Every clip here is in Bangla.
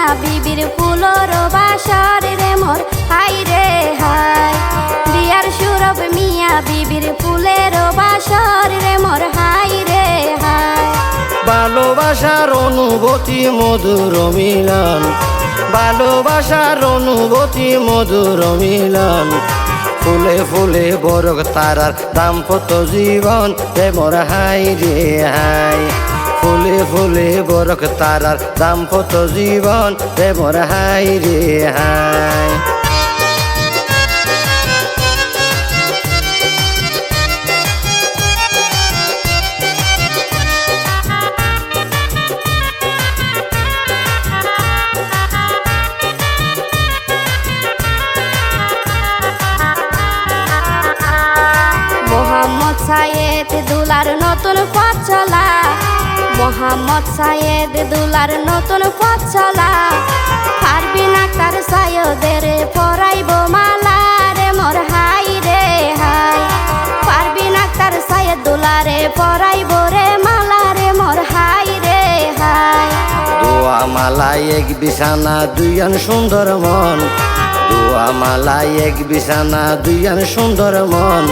মিয়া বিবির ফুলর বাসর রে মোর হাই রে হাই বিয়ার সুরভ মিয়া বিবির ফুলের বাসর রে মোর হাই রে হাই ভালোবাসার অনুভূতি মধুর মিলন ভালোবাসার অনুভূতি মধুর মিলন ফুলে ফুলে বরক তারার দাম্পত্য জীবন রে মোর হাই রে হাই ফুলে ফুলে বরক তারার দাম্পত্য জীবন রে মোর হাই রে হাই মোহাম্মদ সাইয়েদ দুলার নতুন পথ চলা মোহাম্মদ সাইয়েদ দুলার নতুন পথ চলা পারবিন আক্তার সাইয়েদের পরাইব মালা রে মোর হাই রে হাই পারবিন আক্তার সাইয়েদ দুলারে পরাইব রে মালা রে মোর হাই রে হাই দোয়া মালাই এক বিছানা দুইজন সুন্দর মন দোয়া মালাই এক বিছানা দুইজন সুন্দর মন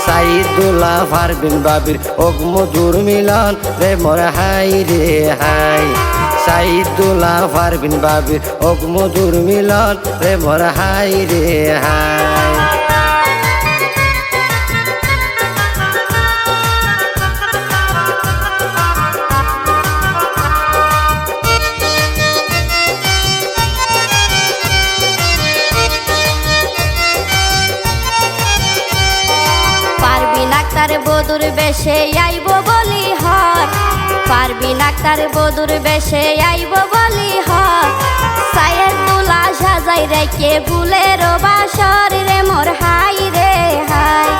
সাইদুল্লাহ পারবিন বাবির ওক মধুর মিলন রে মোর হাই রে হাই সাইদুল্লাহ পারবিন বাবির ওক মধুর মিলন রে মোর হাই রে হাই আক্তার বধুর বেশে আইব বলি হর পারবিন আক্তার বধুর বেশে আইব বলি হর সাইয়েদ দুলা সাজাই রেখে ফুলের বাসর রে মোর হাই রে হাই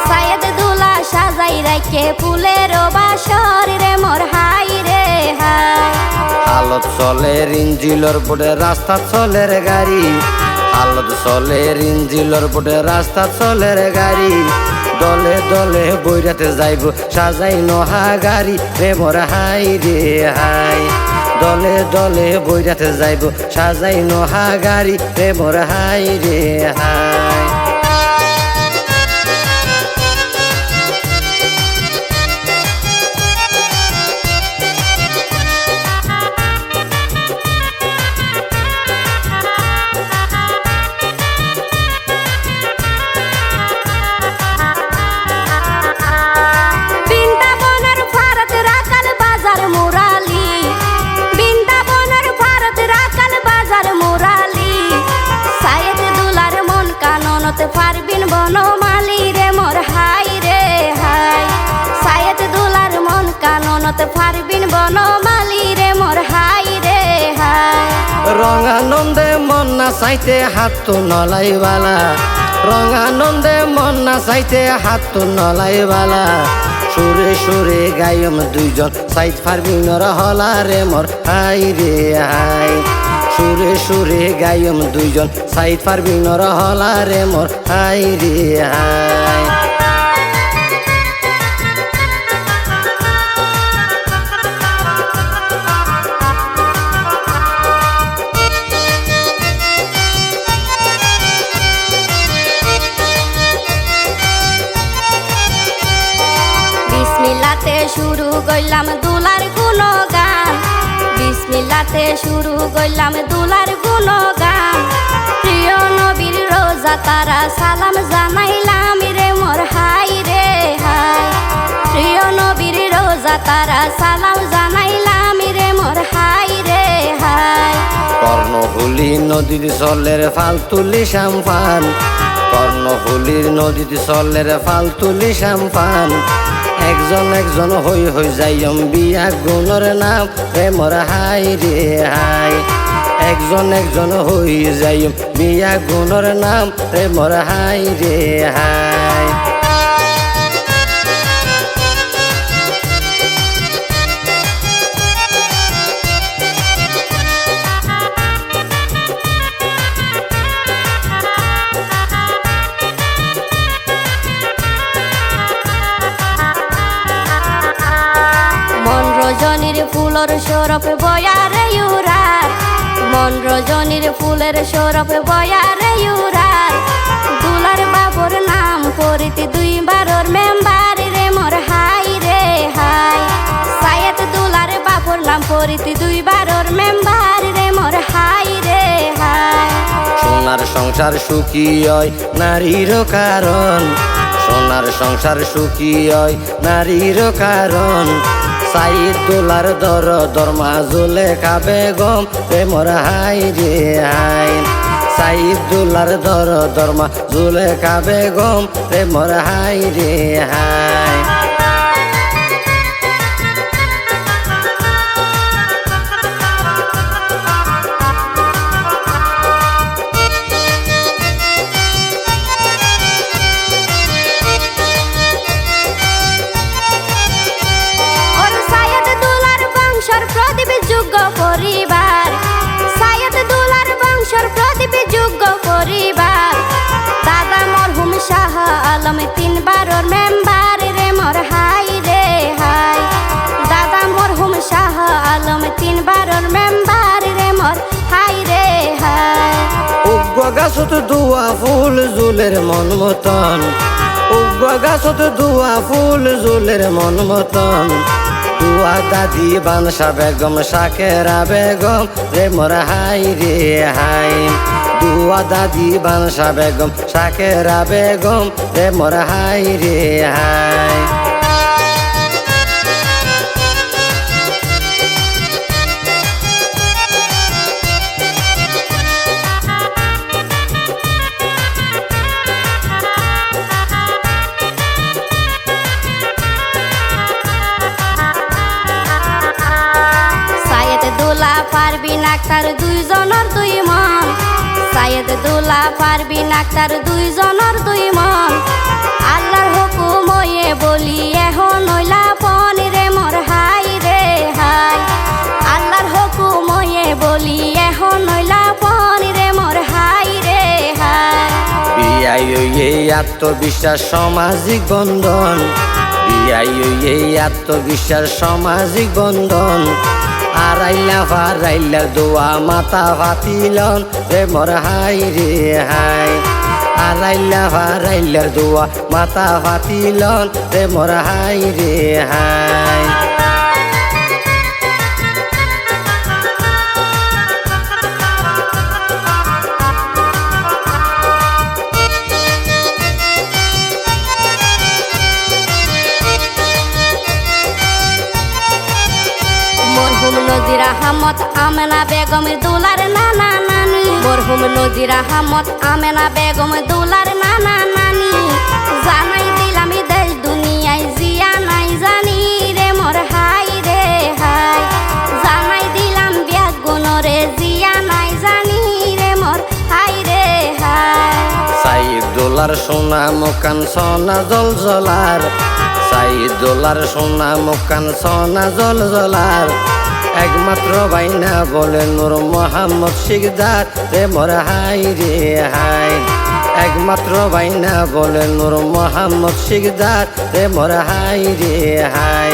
সাইয়েদ দুলা সাজাই রেখে ফুলের বাসর রে মোর হাই রে হাই হালত চলে রিঞ্জিলর বোটে রাস্তা চলের গাড়ি হালত চলে রিঞ্জিলর বোটে রাস্তা চলের গাড়ি দলে দলে বইরাতে যাইব সাজাই নহা গাড়ি রে মোর হাই রে হাই দলে দলে বইরাতে যাইব সাজাই নহা গাড়ি রে মোর হাই রে হাই পারবিন বনমালী রে মোর হাই রে হাই সাইয়েদ দুলার মন কাননত পারবিন বনমালী রে মোর হাই রে হাই রঙানন্দে মন না চাইতে হাত তো নলাইবালা রঙানন্দে মন না চাইতে হাত তো নলাইবালা সুরে সুরে গায়ম দুইজন সাইদ পারবিনর হলা রে মোর হাই রে হাই সুরে সুরে গায়ম দুইজন সাইদ পারবিনর হলা রে মোর হাই রে হাই বিসমিল্লাতে শুরু করলাম দুলার গুণগান বিসমিল্লাতে শুরু করলাম দুলার গুণগান প্রিয় নবীর রোজা তারা সালাম জানাইলাম রে মোর হাই রে হাই প্রিয় নবীর রোজা তারা সালাম জানাইলাম রে মোর হাই রে হাই কর্ণফুলি নদীর চলের ফাল তুলি শ্যামপান কর্ণফুলির নদীর চলের ফাল তুলি শ্যামপান একজন একজন হই হই যাইম বিয়া গুণর নাম রে মোর হাই রে হাই একজন একজন হই যাইম বিয়া গুণর নাম রে মোর হাই রে হাই রজনীর ফুলর সরফ বয়ারে ইউরার মন রজনীর ফুলের সৌরভ বয়ারে ইউরার দুলার বাবুর নাম করিতে 2 বারোর মেম্বার রে মোর হাই রে হাই সায়েদ দুলার বাবুর নাম করিতে 2 বারোর মেম্বার রে মোর হাই রে হাই সোনার সংসার সুখী হয় নারীর কারণ সোনার সংসার সুখী হয় নারীর কারণ সাইদ দুলার দর দরমা জুলেখা বেগম প্রেমর হাই রে হাই সাইদ দুলার দর দরমা জুলেখা বেগম প্রেমর হাই রে হাই পরিবার সায়েদ দুলার বংশর প্রদীপ যোগ্য পরিবার দাদা মরহুম শাহ আলম 3 বারোর মেম্বার রে মোর হাই রে হাই দাদা মরহুম শাহ আলম 3 বারোর মেম্বার রে মোর হাই রে হাই উগ্র গাছত দুয়া ফুল জুলের মন মতন উগ্র গাছত দুয়া ফুল জুলের মন মতন দুয়া দাদি বানসা বেগম শাকেরা বেগম রে মোর হাই রে হাই দুয়া দাদি বানসা বেগম শাকেরা বেগম রে মোর হাই রে হাই পারবিন আক্তার 2 জনের 2 মন সায়েদ দুলা পারবিন আক্তার 2 জনের 2 মন আল্লাহর হুকুম হয়ে বলি এখন হইলা পন রে মোর হাই রে হাই আল্লাহর হুকুম হয়ে বলি এখন হইলা পন রে মোর হাই রে হাই বিয়াই এই আত্মবিশ্বাস সামাজিক বন্ধন বিয়াই এই আত্মবিশ্বাস সামাজিক বন্ধন আরাইলা ফারাইলার দোয়া মাতা ফাতিলন রে মোর হাই রে হাই আরাইলা ফারাইলার দোয়া মাতা ফাতিলন রে মোর হাই রে হাই মরহুম নজির আহমদ আমেনা বেগম দুলার নানা নানি মরহুম নজির আহমদ আমেনা বেগম দুলার নানা নানি জানাই দিলাম দেশ দুনিয়ায় জিয়া নাই জানি রে মোর হাই রে হাই জানাই দিলাম ব্যাগ গুণরে জিয়া নাই জানি রে মোর হাই রে হাই সাইদ দুলার সোনা মুকান সোনা জল জলার সাইদ দুলার সোনা মুকান সোনা জল জলার একমাত্র বাইনা বলে নূর মোহাম্মদ শিকদার রে মোর হাই রে হাই একমাত্র বাইনা বলে নূর মোহাম্মদ শিকদার রে মোর হাই রে হাই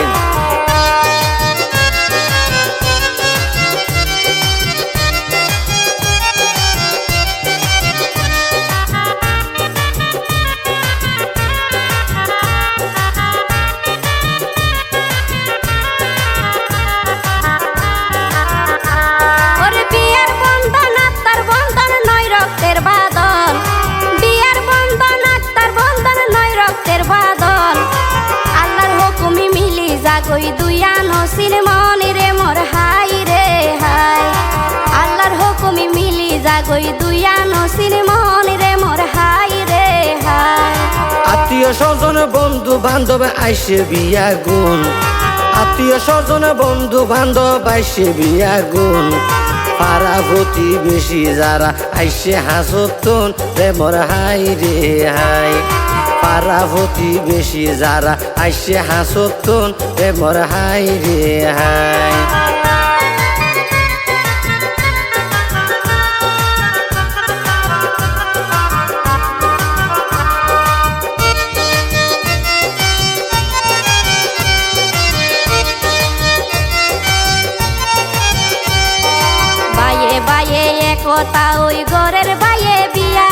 কই দুইয়া নসির মনে রে মোর হাই রে হাই আল্লাহর হুকুমি মিলি যা কই দুইয়া নসির মনে রে মোর হাই রে হাই আত্মীয় স্বজন বন্ধু বান্ধব আইসে বিয়া গুণ আত্মীয় স্বজন বন্ধু বান্ধব আইসে বিয়া গুণ পাড়া প্রতিবেশী যারা আইসে হাসতন রে মোর হাই রে হাই পাড়া প্রতিবেশী যারা আইসে হাসতন রে মোর হাই রে হাই বায়ে একতা ওই ঘরের ভাইয়ে বিয়া,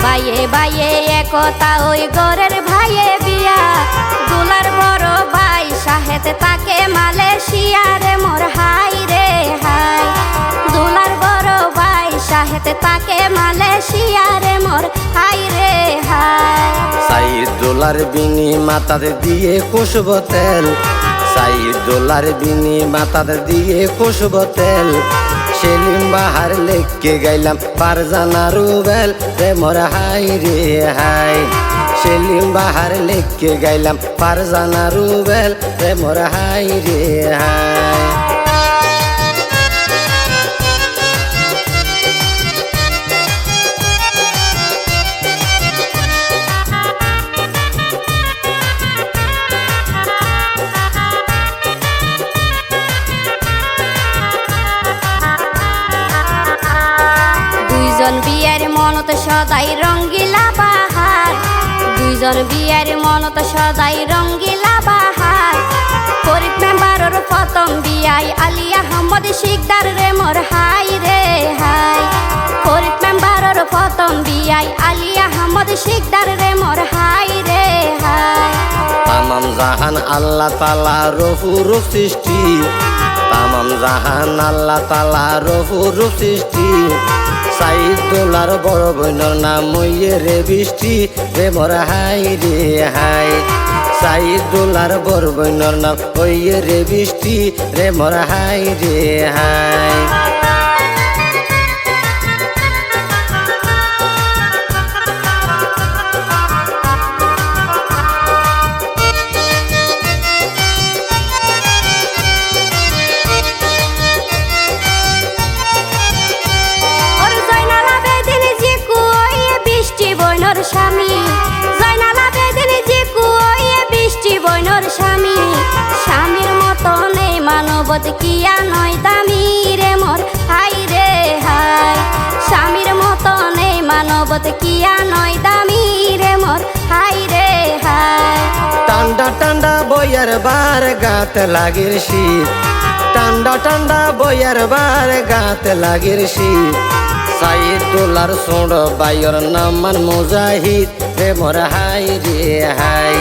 ভাইয়ে ভাইয়ে একতা ওই ঘরের ভাইয়ে বিয়া। দুলার বড় ভাই শাহেদ তাকে মালয়েশিয়া রে মোর হাই রে হাই। দুলার বড় ভাই শাহেদ তাকে মালয়েশিয়া রে মোর হাই রে হাই। $4 বিনি মাথাতে দিয়ে কষব তেল, $4 বিনি মাথাতে দিয়ে কষব তেল। সেলিম বাহার লেখকে গাইলাম ফারজানা রুবেল রে মোর হাই রে হাই। সেলিম বাহার লেখকে গাইলাম ফারজানা রুবেল রে মোর হাই রে হাই। দুইজন বিয়ের মনত সদাই রঙ্গিলা বাহার, দুইজন বিয়ের মনত সদাই রঙ্গিলা বাহার। ফরিদ মেম্বারর প্রথম বিয়াই আলী আহমদ শিকদার রে মোর হাই রে হাই। ফরিদ মেম্বারর প্রথম বিয়াই আলী আহমদ শিকদার রে মোর হাই রে হাই। তামাম জাহান আল্লাহ তাআলা রফুরূপ সৃষ্টি, তামাম জাহান আল্লাহ তাআলা রফুরূপ সৃষ্টি। $4 বড় বোনের নাম হইয়ে রে বৃষ্টি রে মোর হাই রে হাই। $4 বড় বোনের নাম হইয়ে রে বৃষ্টি রে মোর হাই রে হাই। স্বামী জয়নাল আবেদিন জিকু ওই বৃষ্টি বইনর স্বামী। স্বামীর মতো নেই মানবত কিয়া নয় দামি রে মোর হাই রে হাই। স্বামীর মতো নেই মানবত কিয়া নয় দামি রে মোর হাই রে হাই। ঠান্ডা ঠান্ডা বইয়ার বার গাত লাগের শীত, ঠান্ডা ঠান্ডা বইয়ার বার গাত লাগের শীত। $4 সোড় বাইর নামান মুজাহিদ রে মোর হাই রে হাই।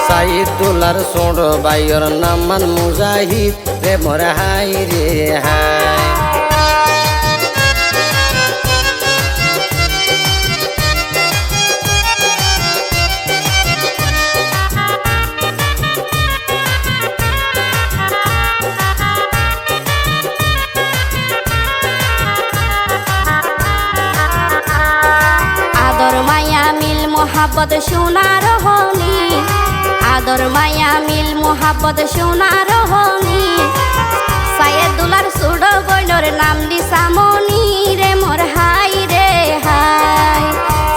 $4 সোড় বাইর নামান মুজাহিদ রে মোর হাই রে হাই। আদর মায়া মিল মোহাব্বত সোনার হনি, আদর মায়া মিল মোহাব্বত সোনার হনি। $4 সুড় বইনর নাম লিসামনি রে মোর হাই রে হাই।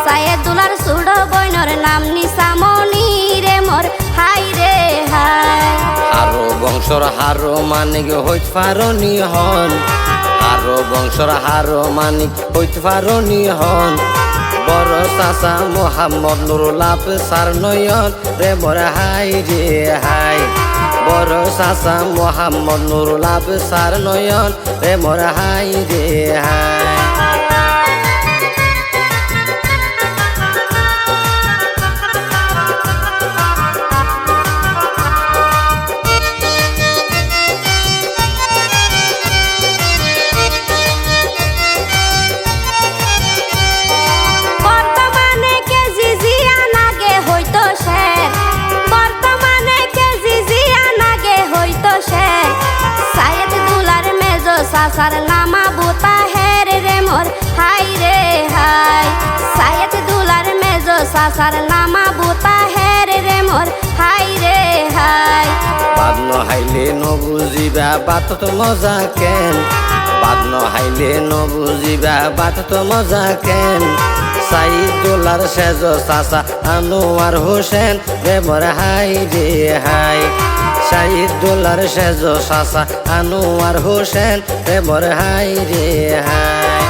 $4 সুড় বইনর নাম লিসামনি রে মোর হাই রে হাই। হারো বংশর হারো মানিক হইত পারনি হন, হারো বংশর হারো মানিক হইত পারনি হন। বড় চাচা মোহাম্মদ নুরুল আফসার নয়ন রে মোর হাই রে হাই। বড় চাচা মোহাম্মদ নুরুল আফসার নয়ন রে মোর হাই রে হাই। সাসার নামা বুতা হের রে মোর হাই রে হাই। $4 মেজো সাসার নামা বুতা হের রে মোর হাই রে হাই। বাদ নহাইলে নবুজিবা বাত তো মজা কেন, বাদ নহাইলে নবুজিবা বাত তো মজা কেন। $4 সেজ চাচা আনোয়ার হোসেন রে মোর হাই রে হাই। $4 সেজ চাচা আনোয়ার হোসেন রে মোর হাই রে হাই।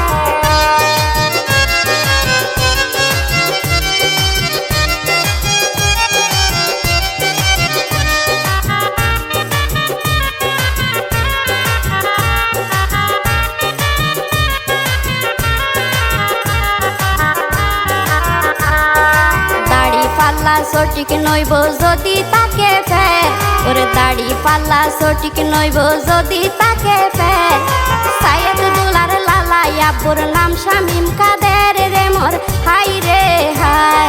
সঠিক নইব যদি তাকে ফের ওরে দাড়ি পাল্লা সঠিক নইব যদি তাকে ফের সাইয়েদ দুলার লালাই আব্বুর নাম শামীম কাদের রে মোর হাই রে হাই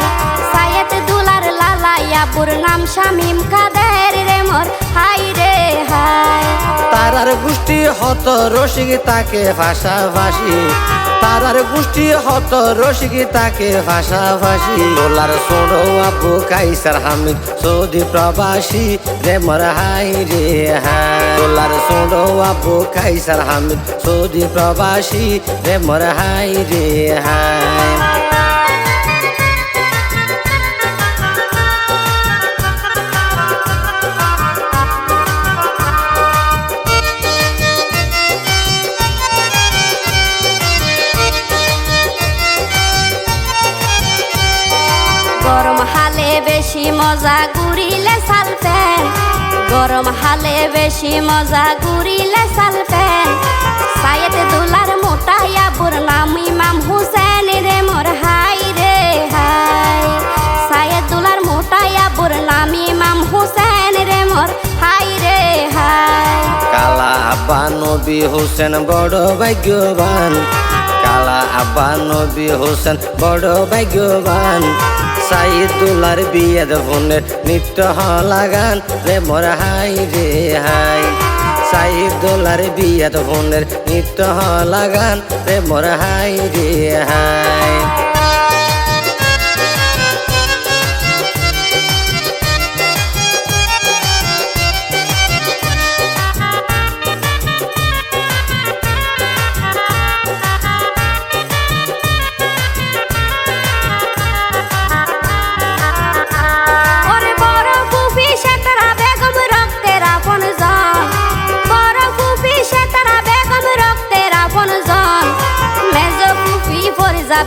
সাইয়েদ দুলার লালাই আব্বুর নাম শামীম কাদের রে মোর হাই রে হাই তারার গোষ্ঠী হত রসিক তাকে ফাঁসাফাঁসি তারার গোষ্ঠী হত রসিক তাকে ফাঁসাফাঁসি দোলার ছোড়ো আব্বু কাইসার হামিদ সৌদি প্রবাসী রে মোর হাই রে হাই দোলার ছোড়ো আব্বু কাইসার হামিদ সৌদি প্রবাসী রে মোর হাই রে হাই গরম হালে বেশি মজা ঘুরিলে সালফেন গরম হালে বেশি মজা ঘুরিলে সালফেন সাইয়েদ দুলার মোটা আব্বুর নাম ইমাম হুসেন রে মোর হাই রে হাই সাইয়েদ দুলার মোটা আব্বুর নাম ইমাম হুসেন রে মোর হাই রে হাই কালা আব্বা নবী হোসেন বড় ভাগ্যবান কালা আব্বা নবী হোসেন বড় ভাগ্যবান সাইদুল্লার বিয়ের ফোনের নিত্য লাগান রে মোর হাই রে হাই সাইদুল্লার বিয়ের ফোনের নিত্য লাগান রে মোর হাই রে হাই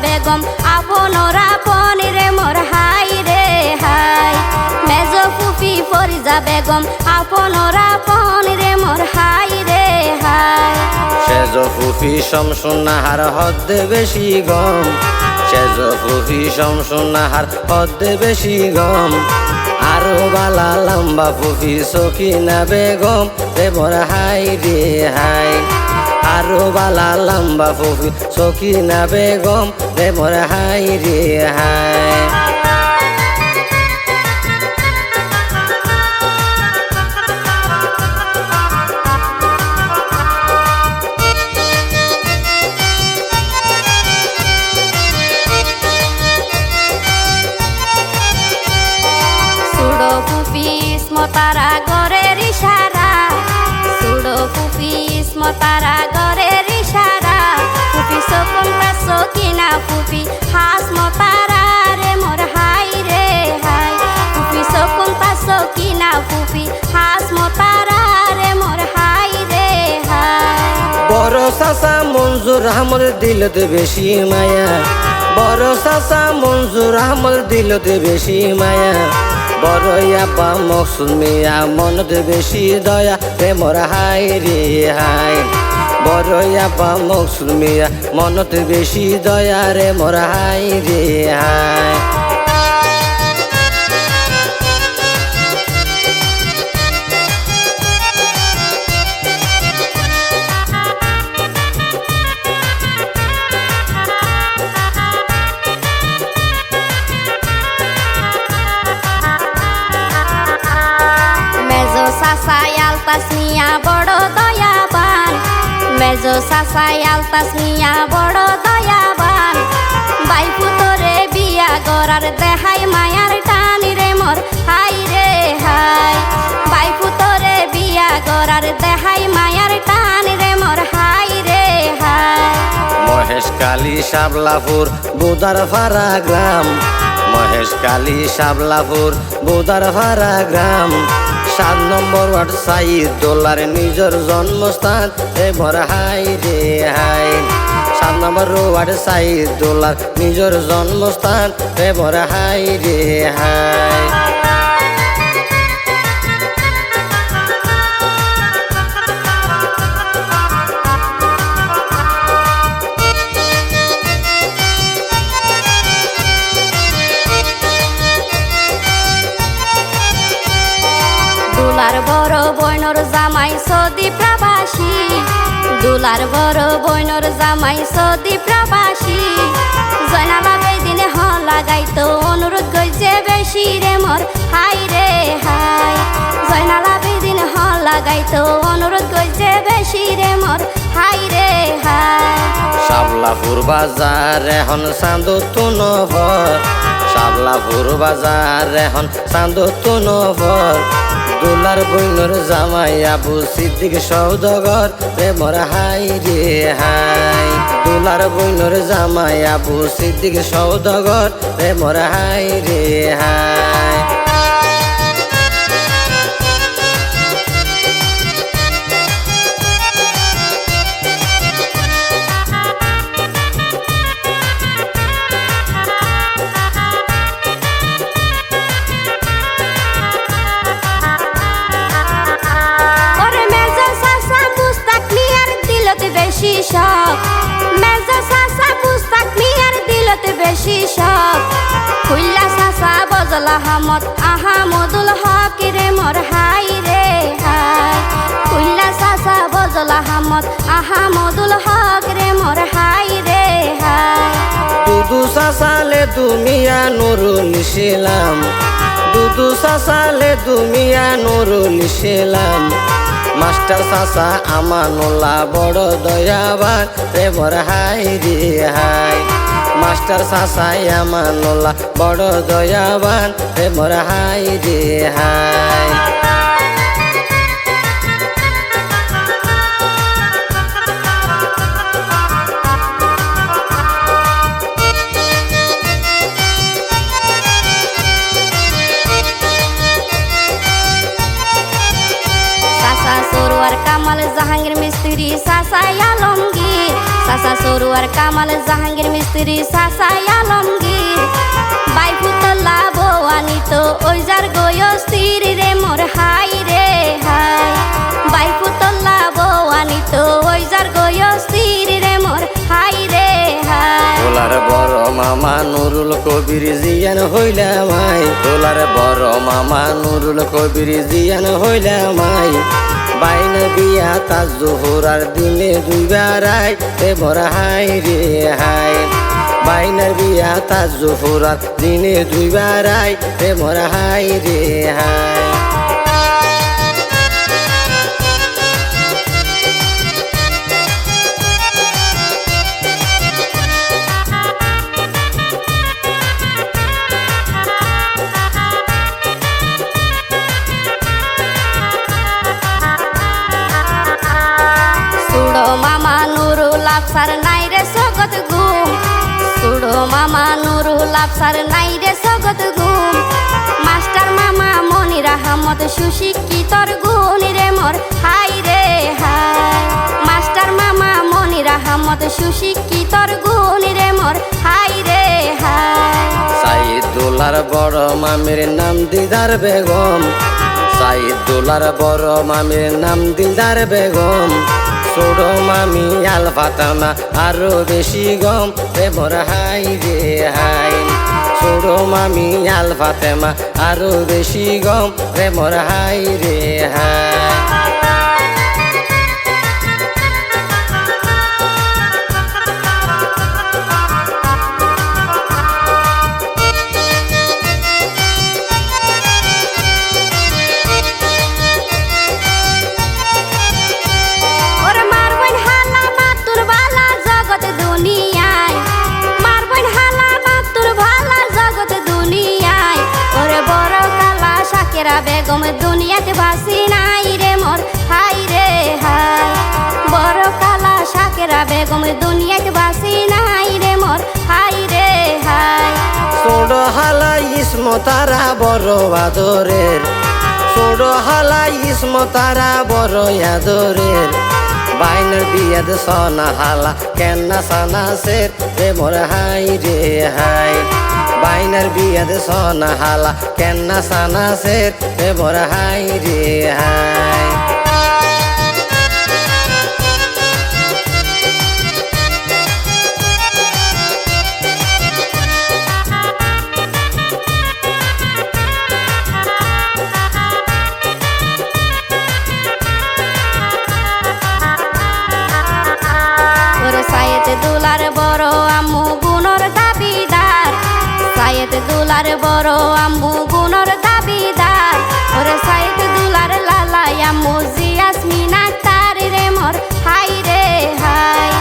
বেগম আপনর আপন রে মোর হাই রে হাই মেজ ফুফি ফরিজা বেগম আপনর আপন রে মোর হাই রে হাই সেজ ফুফি শমসুন্নাহার হদ্দে বেশি গম সেজ ফুফি শমসুন্নাহার হদ্দে বেশি গম আরো বালা লম্বা ফুফি সকিনা বেগম রে মোর হাই রে হাই আরো বালা লম্বা ফুফি সকিনা বেগম রে মোর হাই রে হাই সুড়ো ফুফি স্মতারা গরের ইশারা সুড়ো ফুফি স্মতারা গরের ইশারা ফুফি সকুনটা সকিনা ফুফি হাস মতারা রে মোর হাই রে হাই ফুফি সকুনটা সকিনা ফুফি হাস মতারা রে মোর হাই রে হাই বড় চাচা মঞ্জুর আহমদ দিলতে বেশি মায়া বড় চাচা মঞ্জুর আহমদ দিলতে বেশি মায়া বড় আব্বা মকসুদ মিয়া মনত বেশি দয়া রে মোর হাই রে হাই বড় আব্বা মকসুদ মিয়া মনত বেশি দয়া রে মোর হাই রে হাই তাসমিয়া বড় দয়াবান মেজো সাসাই আলতাসমিয়া বড় দয়াবান বাইফু তোরে বিয়া গরার দেহাই মায়ার টান রে মোর হাই রে হাই বাইফু তোরে বিয়া গরার দেহাই মায়ার টান রে মোর হাই রে হাই মহেশকালী শাবলাপুর বুদারপাড়া গ্রাম মহেশকালী শাবলাপুর বুদারপাড়া গ্রাম 7 নম্বর ওয়ার্ড সাইদুল্লার নিজের জন্মস্থান রে মোর হাই রে হাই 7 নম্বর ওয়ার্ড সাইদুল্লার নিজের জন্মস্থান রে মোর হাই রে হাই বইনর জামাই সৌদি প্রবাসী দুলার বড় বইনর জামাই সৌদি প্রবাসী জয়নালা বেদিনে হ লাগাইতো অনুরোধ কইছে বেশি রে মোর হাই রে হাই জয়নালা বেদিনে হ লাগাইতো অনুরোধ কইছে বেশি রে মোর হাই রে হাই শাবলাপুর বাজার এখন চাঁদতো নভর শাবলাপুর বাজার এখন চাঁদতো নভর দুলার বইনর জামাই আবু সিদ্দিক সৌদাগর রে মোর হাই রে হাই দুলার বইনর জামাই আবু সিদ্দিক সৌদাগর রে মোর হাই রে হাই বেশি শখ মেজা সাসা পুস্তাক মিয়ার দিলত বেশি শখ খুল্লা সাসা বজলা হামদ আহামদুল হক রে মোর হাই রে হাই খুল্লা সাসা বজলা হামদ আহামদুল হক রে মোর হাই রে হাই দুদু সাসালে তুমিয়া নুরুল ইসলাম দুদু সাসালে তুমিয়া নুরুল ইসলাম মাস্টার চাচা আমানুল্লাহ বড় দয়াবান রে মোর হাই রে হাই মাস্টার চাচা আমানুল্লাহ বড় দয়াবান রে মোর হাই রে হাই সরুয়ার কামাল জাহাঙ্গীর মিস্ত্রি সাসা আলমগীর সাসা সরুয়ার কামাল জাহাঙ্গীর মিস্ত্রি সাসা আলমগীর বাইফুতল্লা বওয়ানি তো ওইজার গয়স্তির রে মোর হাই রে হাই বাইফুতল্লা বওয়ানি তো ওইজার গয়স্তির রে মোর হাই রে হাই তোলার বড় মামা নুরুল কবির জিয়ান হইলা মাই তোলার বড় মামা নুরুল কবির জিয়ান হইলা মাই বাইন বিয়া তাজ জোহরার দিনে দুইবার আই রে মোর হাই রে হাই বাইনার বিয়া তাজ জোহরার দিনে দুইবার আই রে মোর হাই রে হাই মামা নুরুল আফসার নাই রে সগত গুম সুড়ো মামা নুরুল আফসার নাই রে সগত গুম মাস্টার মামা মনির আহমদ সুশিক্ষিতর গুণ রে মোর হাই রে হাই মাস্টার মামা মনির আহমদ সুশিক্ষিতর গুণ রে মোর হাই রে হাই সাইদুল্লার বড় মামির নাম দিদার বেগম সাইদুল্লার বড় মামির নাম দিদার বেগম ছোড়ো মামি আল ফাতামা আরো বেশি গম রে মোর হাই রে হাই ছোড়ো মামি আল ফাতেমা আরো বেশি গম রে মোর হাই রে হাই বেগম দুনিয়াতে বাসি নাই রে মোর হাই রে হাই বড় কালা শাকেরা বেগম দুনিয়াতে বাসি নাই রে মোর হাই রে হাই ছোট হালা ইসমতারা বড় আদরের ছোট হালা ইসমতারা বড় আদরের বাইনের বিয়াদ সনা হালা কেন্না সানা সের রে মোর হাই রে হাই বাইনের বিয়াদ সনা হালা কেন্না সানা সের রে মোর হাই রে হাই সায়েদ দুলার বড় আম্মু গুণর দাবিদার, সায়েদ দুলার বড় আম্মু গুণর দাবিদার। ওরে সায়েদ দুলার লালাই আম্মু জিয়াসমিন আক্তার রে মোর হাই রে হাই।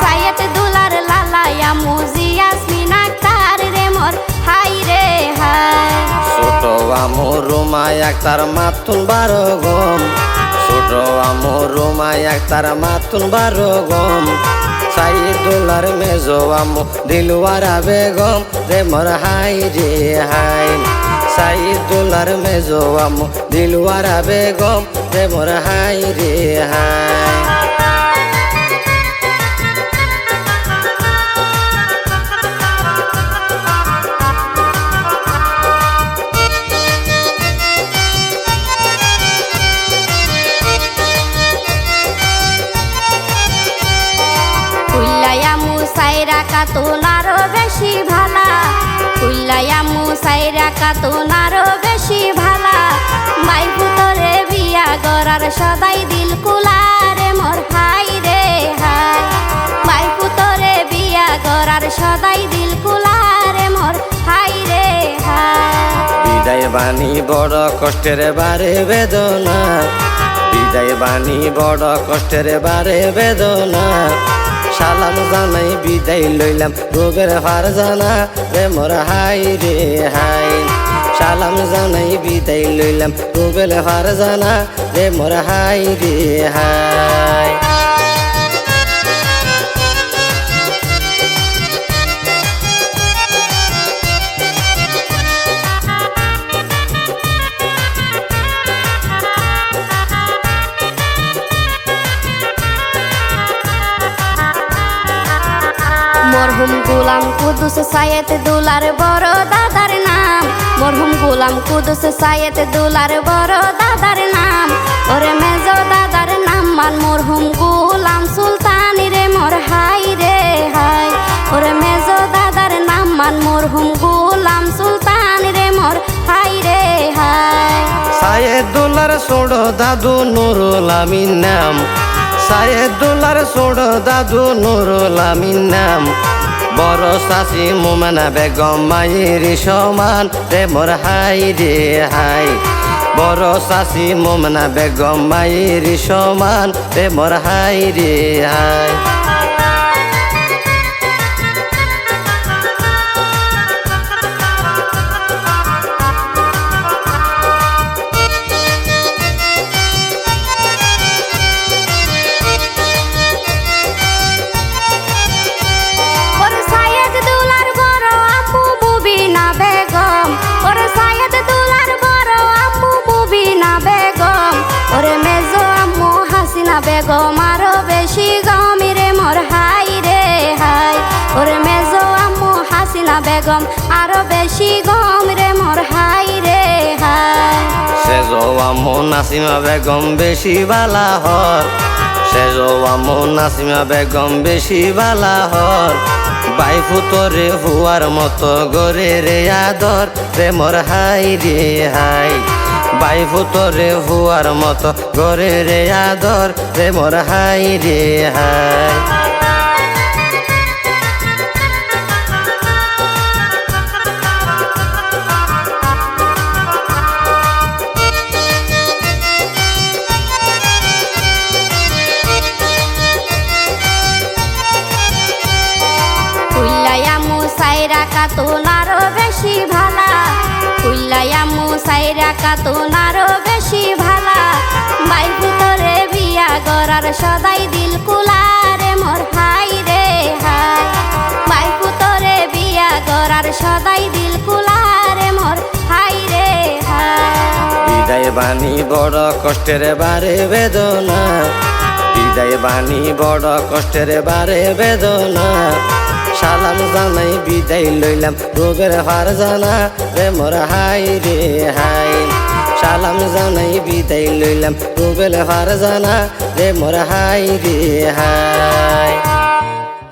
সায়েদ দুলার লালাই আম্মু জিয়াসমিন আক্তার রে মোর হাই রে হাই। ছোট আমু রুমাই আক্তার মাতুন 12 গম, ছোট আমু রুমাই আক্তার মাতুন 12 গম। সাইদুলার মেজো আমু দিলওয়ারা বেগম রে মোর হাই রে হাই। সাইদুলার মেজো আমু দিলওয়ারা বেগম রে মোর হাই রে হাই। সাইরা কাতুন আরো বেশি ভালা, কুল্লায়ামু সাইরা কাতুন আরো বেশি ভালা। মাই পুতরে বিয়া গড়ার সদাই দিল কুলারে মোর হাই রে হাই। মাই পুতরে বিয়া গড়ার সদাই দিল কুলারে মোর হাই রে হাই। বিদায় বাণী বড় কষ্টের বারে বেদনা, বিদায় বাণী বড় কষ্টের বারে বেদনা। সালাম জানাই বিদায় লইলাম রবের ফারজানা রে মোর হাই রে হাই। সালাম জানাই বিদায় লইলাম রবের ফারজানা রে মোর হাই রে হাই। মরহুম গোলাম কুদুস সায়েদ দুলার বড় দাদার নাম, মরহুম গোলাম কুদুস সায়েদ দুলার বড় দাদার নাম। ওরে মেজো দাদার নাম মান মরহুম গোলাম সুলতান রে মোর হাই রে হাই। ওরে মেজো দাদার নাম মান মরহুম গোলাম সুলতান রে মোর হাই রে হাই। সায়েদ দুলার ছোড় দাদু নুরুল আমিন নাম, সায়েদ দুলার ছোড় দাদু নুরুল আমিন নাম। বড় চাচি মোমেনা বেগম মায়ের সমান রে মোর হাই রে হাই। বড় চাচি মোমেনা বেগম মায়ের সমান রে মোর হাই রে হাই। বেগম আরো বেশি গমি রে মোর হাই রে হাই। ওরে মেজো আম্মু হাসিনা বেগম আরো বেশি গম রে মোর হাই রে হাই। সেজো আম্মু নাসিমা বেগম বেশি বালা হর, সেজো আম্মু নাসিমা বেগম বেশি বালা হর। বাই ফুতরে হুয়ার মতো গরে রে আদর রে মোর হাই রে হাই। বাই ফুতরে হুয়ার মতো গরে রে আদর রে মোর হাই রে হাই। কুল্লায়ামু সাইরা কাতুন আরো বেশি ভালা, কুল্লায়ামু সাইরা কাতুন আরো বেশি ভালা। মাই পুতরে বিয়া গড়ার সদাই দিল কুলারে মোর হাই রে হাই। মাই পুতরে বিয়া গড়ার সদাই দিল কুলারে মোর হাই রে হাই। বিদায় বাণী বড় কষ্টের বারে বেদনা, বিদায় বাণী বড় কষ্টের বারে বেদনা। সালাম জানাই বিদায় লইলাম রবের ফারজানা রে মোর হাই রে হাই। সালাম জানাই বিদায় লইলাম রবের ফারজানা রে মোর হাই রে হাই।